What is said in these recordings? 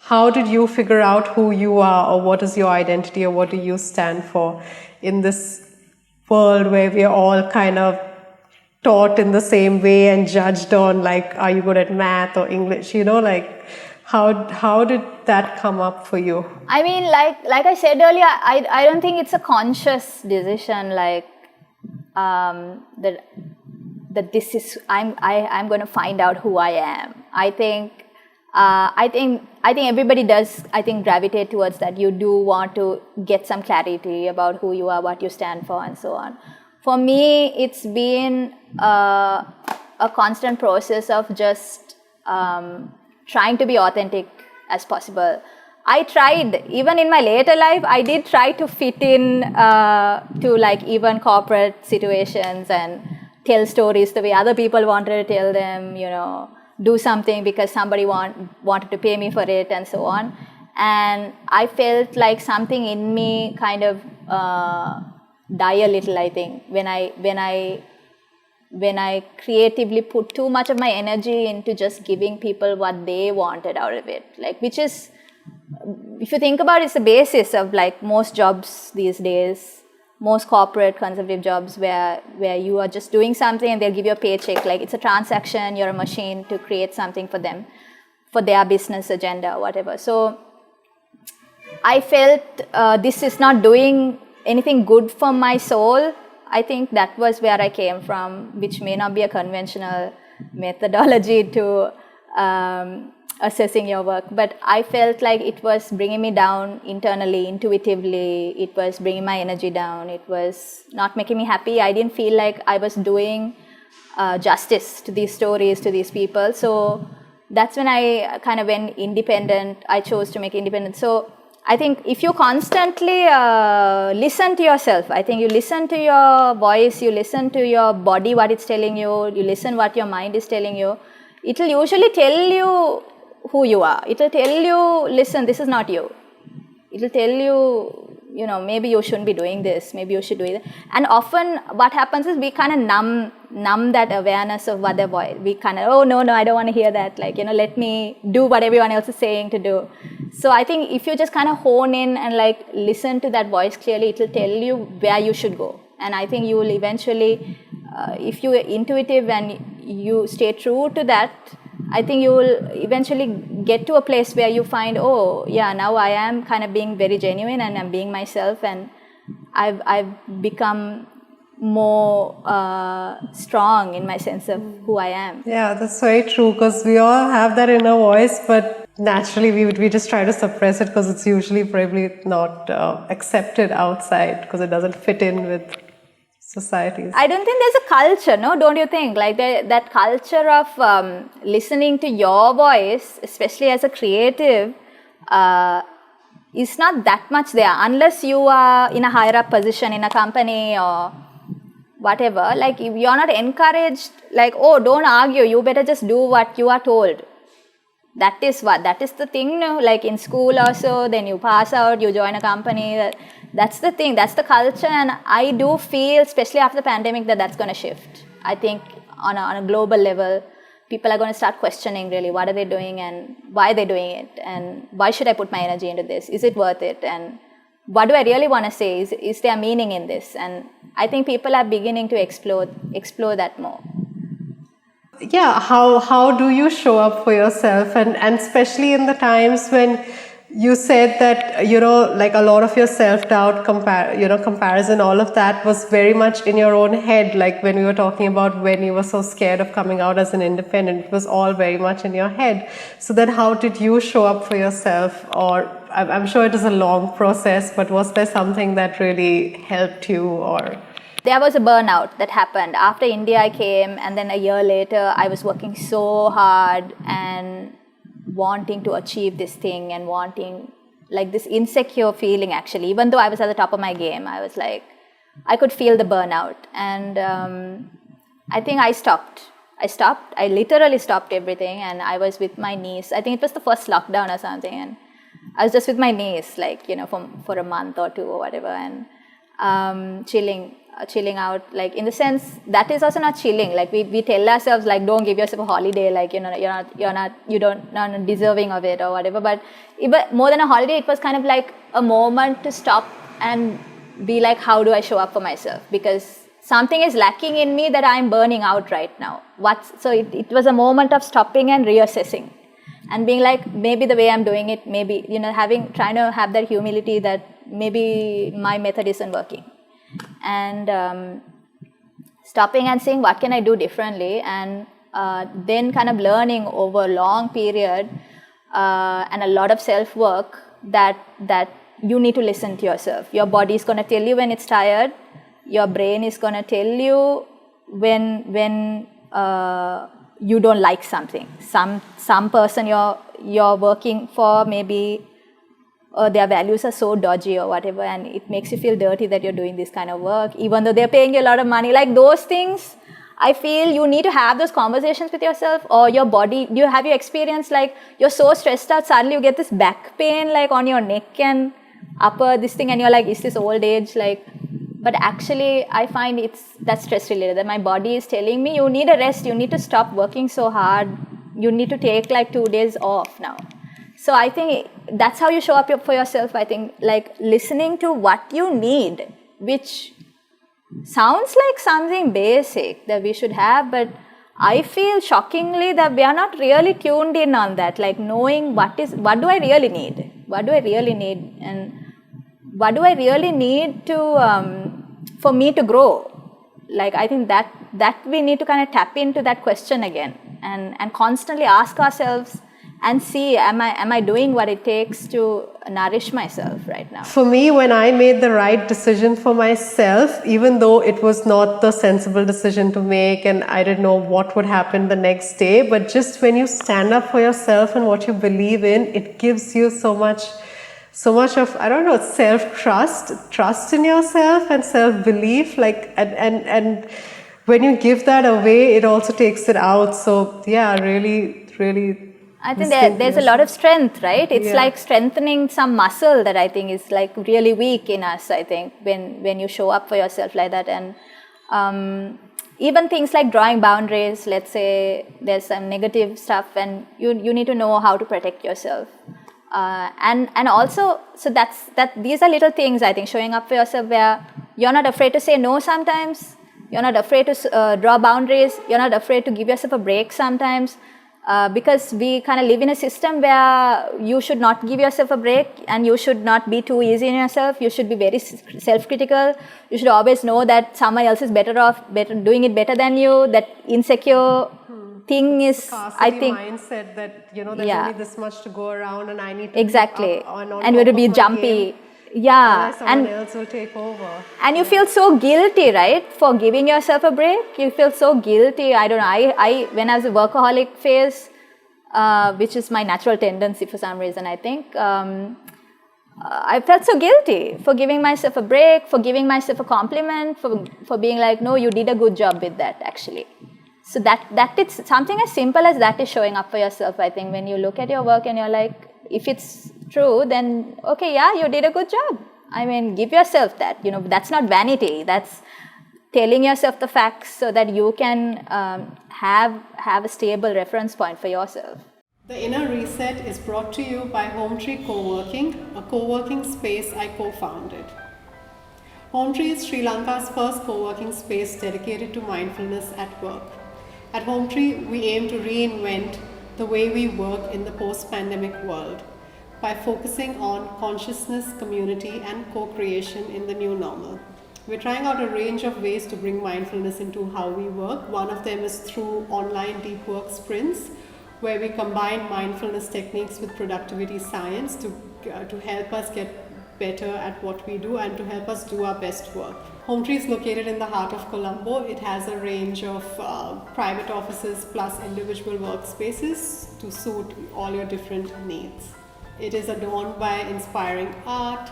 How did you figure out who you are, or what is your identity, or what do you stand for in this world where we are all kind of taught in the same way and judged on, like, are you good at math or English? Like, how did that come up for you? I mean, like I said earlier, I don't think it's a conscious decision, like that this is I'm going to find out who I am. I think everybody does, gravitate towards that. You do want to get some clarity about who you are, what you stand for, and so on. For me, it's been a constant process of just trying to be authentic as possible. I tried, even in my later life, I did try to fit in to like even corporate situations and tell stories the way other people wanted to tell them, do something because somebody wanted to pay me for it, and so on. And I felt like something in me kind of die a little, I think, when I creatively put too much of my energy into just giving people what they wanted out of it, like, which is, if you think about it, it's the basis of like most jobs these days, most corporate conservative jobs where you are just doing something and they'll give you a paycheck. Like, it's a transaction, you're a machine to create something for them, for their business agenda or whatever. So I felt this is not doing anything good for my soul. I think that was where I came from, which may not be a conventional methodology to assessing your work, but I felt like it was bringing me down internally, intuitively. It was bringing my energy down. It was not making me happy. I didn't feel like I was doing justice to these stories, to these people. So that's when I kind of went independent. I chose to make independent. So I think if you constantly listen to yourself, I think you listen to your voice, you listen to your body, what it's telling you, you listen what your mind is telling you, it will usually tell you who you are. It will tell you, listen, this is not you. It will tell you, maybe you shouldn't be doing this, maybe you should do it. And often what happens is we kind of numb that awareness of what the voice, we kind of, oh, no, I don't want to hear that. Like, let me do what everyone else is saying to do. So I think if you just kind of hone in and like listen to that voice clearly, it will tell you where you should go. And I think you will eventually, if you are intuitive and you stay true to that, I think you will eventually get to a place where you find, oh, yeah, now I am kind of being very genuine and I'm being myself, and I've become more strong in my sense of who I am. Yeah, that's very true, because we all have that inner voice, but naturally we just try to suppress it because it's usually probably not accepted outside because it doesn't fit in with societies. I don't think there's a culture, no? Don't you think? Like that culture of listening to your voice, especially as a creative, is not that much there unless you are in a higher up position in a company or whatever. Like, if you're not encouraged, like, oh, don't argue, you better just do what you are told. That is the thing, no? Like in school also, then you pass out, you join a company. That's the thing, that's the culture. And I do feel, especially after the pandemic, that's going to shift. I think on a global level, people are going to start questioning really what are they doing and why are they doing it, and why should I put my energy into this? Is it worth it? And what do I really want to say? Is there meaning in this? And I think people are beginning to explore that more. Yeah, how do you show up for yourself, and especially in the times when you said that, like a lot of your self-doubt, comparison, all of that was very much in your own head. Like when we were talking about when you were so scared of coming out as an independent, it was all very much in your head. So then how did you show up for yourself? Or I'm sure it is a long process, but was there something that really helped you? Or there was a burnout that happened. After India I came, and then a year later I was working so hard and wanting to achieve this thing and wanting, like, this insecure feeling actually. Even though I was at the top of my game, I was like, I could feel the burnout. And I think I stopped. I literally stopped everything, and I was with my niece. I think it was the first lockdown or something, and I was just with my niece, like, for a month or two or whatever, and chilling. chilling out, like in the sense that is also not chilling. Like we tell ourselves like, don't give yourself a holiday, like you're not deserving of it or whatever. But even more than a holiday, it was kind of like a moment to stop and be like, how do I show up for myself? Because something is lacking in me that I'm burning out right now. So it was a moment of stopping and reassessing and being like, maybe the way I'm doing it, maybe, trying to have that humility that maybe my method isn't working. And stopping and saying, what can I do differently? And then kind of learning over a long period and a lot of self-work that you need to listen to yourself. Your body is going to tell you when it's tired. Your brain is going to tell you when you don't like something. Some person you're working for, maybe their values are so dodgy or whatever, and it makes you feel dirty that you're doing this kind of work, even though they're paying you a lot of money. Like those things, I feel you need to have those conversations with yourself. Or your body, have you experienced like you're so stressed out, suddenly you get this back pain like on your neck and upper this thing, and you're like, is this old age? Like, but actually I find that's stress related, that my body is telling me you need a rest, you need to stop working so hard, you need to take like 2 days off now. So I think that's how you show up for yourself. I think like listening to what you need, which sounds like something basic that we should have, but I feel shockingly that we are not really tuned in on that, like knowing what do I really need? What do I really need? And what do I really need to for me to grow? Like I think that we need to kind of tap into that question again and constantly ask ourselves and see, am I doing what it takes to nourish myself right now? For me, when I made the right decision for myself, even though it was not the sensible decision to make and I didn't know what would happen the next day, but just when you stand up for yourself and what you believe in, it gives you so much of, I don't know, trust in yourself and self-belief, like, and when you give that away, it also takes it out. So yeah, really I think there's a lot of strength, right? It's like strengthening some muscle that I think is like really weak in us, I think, when you show up for yourself like that. And even things like drawing boundaries, let's say there's some negative stuff and you need to know how to protect yourself. And also, so these are little things, I think, showing up for yourself where you're not afraid to say no sometimes, you're not afraid to draw boundaries, you're not afraid to give yourself a break sometimes. Because we kind of live in a system where you should not give yourself a break and you should not be too easy on yourself. You should be very self-critical. You should always know that someone else is doing it better than you. That insecure thing is, I think, mindset that there's only this much to go around and I need to exactly, and you have to be jumpy. Yeah, someone else will take over. And you feel so guilty, right, for giving yourself a break. You feel so guilty. I don't know. I when I was a workaholic phase, which is my natural tendency for some reason, I think, I felt so guilty for giving myself a break, for giving myself a compliment, for being like, no, you did a good job with that, actually. So that it's something as simple as that is showing up for yourself, I think, when you look at your work and you're like, if it's true, then okay, yeah, you did a good job. I mean, give yourself that. That's not vanity. That's telling yourself the facts so that you can have a stable reference point for yourself. The Inner Reset is brought to you by Hometree Co-working, a co-working space I co-founded. Hometree is Sri Lanka's first co-working space dedicated to mindfulness at work. At Hometree, we aim to reinvent the way we work in the post-pandemic world by focusing on consciousness, community, and co-creation in the new normal. We're trying out a range of ways to bring mindfulness into how we work. One of them is through online deep work sprints, where we combine mindfulness techniques with productivity science to help us get better at what we do and to help us do our best work. Hometree is located in the heart of Colombo. It has a range of private offices plus individual workspaces to suit all your different needs. It is adorned by inspiring art,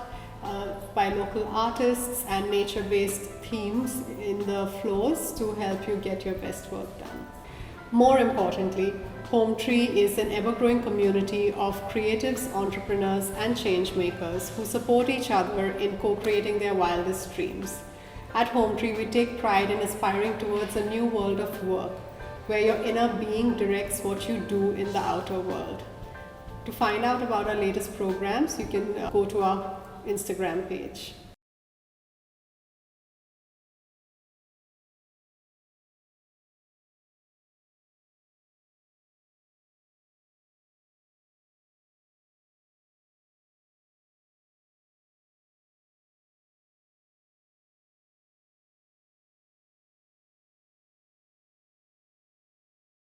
by local artists and nature-based themes in the floors to help you get your best work done. More importantly, Hometree is an ever-growing community of creatives, entrepreneurs and change makers who support each other in co-creating their wildest dreams. At Home Tree, we take pride in aspiring towards a new world of work, where your inner being directs what you do in the outer world. To find out about our latest programs, you can go to our Instagram page.